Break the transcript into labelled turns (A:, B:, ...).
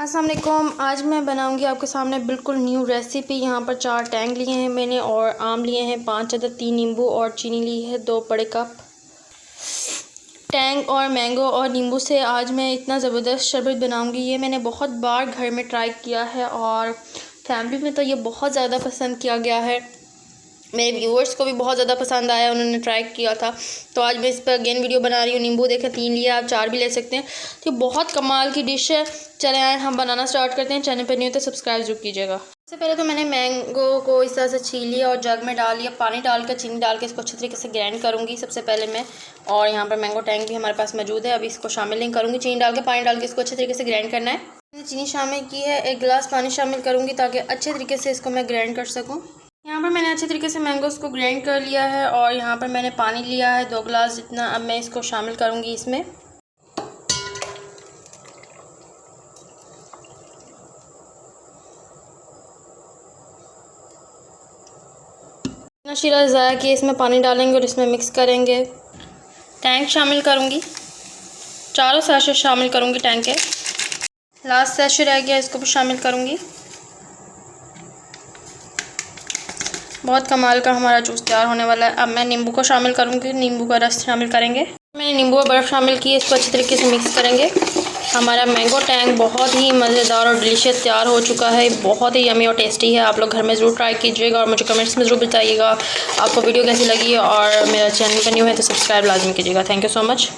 A: अस्सलाम वालेकुम। आज मैं बनाऊंगी आपके सामने बिल्कुल न्यू रेसिपी। यहाँ पर 4 टैंग लिए हैं मैंने और आम लिए हैं 5 अदद, 3 नींबू और चीनी ली है 2 बड़े कप। टैंग और मैंगो और नींबू से आज मैं इतना ज़बरदस्त शरबत बनाऊंगी। ये मैंने बहुत बार घर में ट्राई किया है और फैमिली में तो ये बहुत ज़्यादा पसंद किया गया है। मेरे व्यूअर्स को भी बहुत ज़्यादा पसंद आया, उन्होंने ट्राई किया था, तो आज मैं इस पर अगेन वीडियो बना रही हूँ। नींबू देखें 3 लिया, आप 4 भी ले सकते हैं। तो बहुत कमाल की डिश है। चले आए हम बनाना स्टार्ट करते हैं। चैनल पर नहीं हो तो सब्सक्राइब जरूर कीजिएगा। सबसे पहले तो मैंने मैंगो को इस तरह से छील लिया और जग में डाल लिया। पानी डालकर चीनी डाल के इसको अच्छे तरीके से ग्राइंड करूँगी सबसे पहले मैं। और यहाँ पर मैंगो टैंग भी हमारे पास मौजूद है, अभी इसको शामिल नहीं करूँगी। चीनी डाल के पानी डाल के इसको अच्छे तरीके से ग्राइंड करना है। मैंने चीनी शामिल की है, 1 गिलास पानी शामिल करूँगी ताकि अच्छे तरीके से इसको मैं ग्राइंड कर सकूँ। यहाँ पर मैंने अच्छे तरीके से मैंगोज़ को ग्राइंड कर लिया है और यहाँ पर मैंने पानी लिया है 2 गिलास जितना। अब मैं इसको शामिल करूँगी इसमें। शीरा ज़ाया कि इसमें पानी डालेंगे और इसमें मिक्स करेंगे। टैंक शामिल करूँगी, चारों सैशे शामिल करूँगी टैंक के। लास्ट सैशे रह गया, इसको भी शामिल करूँगी। बहुत कमाल का हमारा जूस तैयार होने वाला है। अब मैं नींबू को शामिल करूँगी, नींबू का रस शामिल करेंगे। मैंने नींबू और बर्फ़ शामिल की, इसको अच्छी तरीके से मिक्स करेंगे। हमारा मैंगो टैंग बहुत ही मज़ेदार और डिलीशियस तैयार हो चुका है। बहुत ही यमी और टेस्टी है। आप लोग घर में ज़रूर ट्राई कीजिएगा और मुझे कमेंट्स में ज़रूर बताइएगा आपको वीडियो कैसी लगी। और मेरा चैनल पर न्यू है तो सब्सक्राइब लाजमी कीजिएगा। Thank you so much.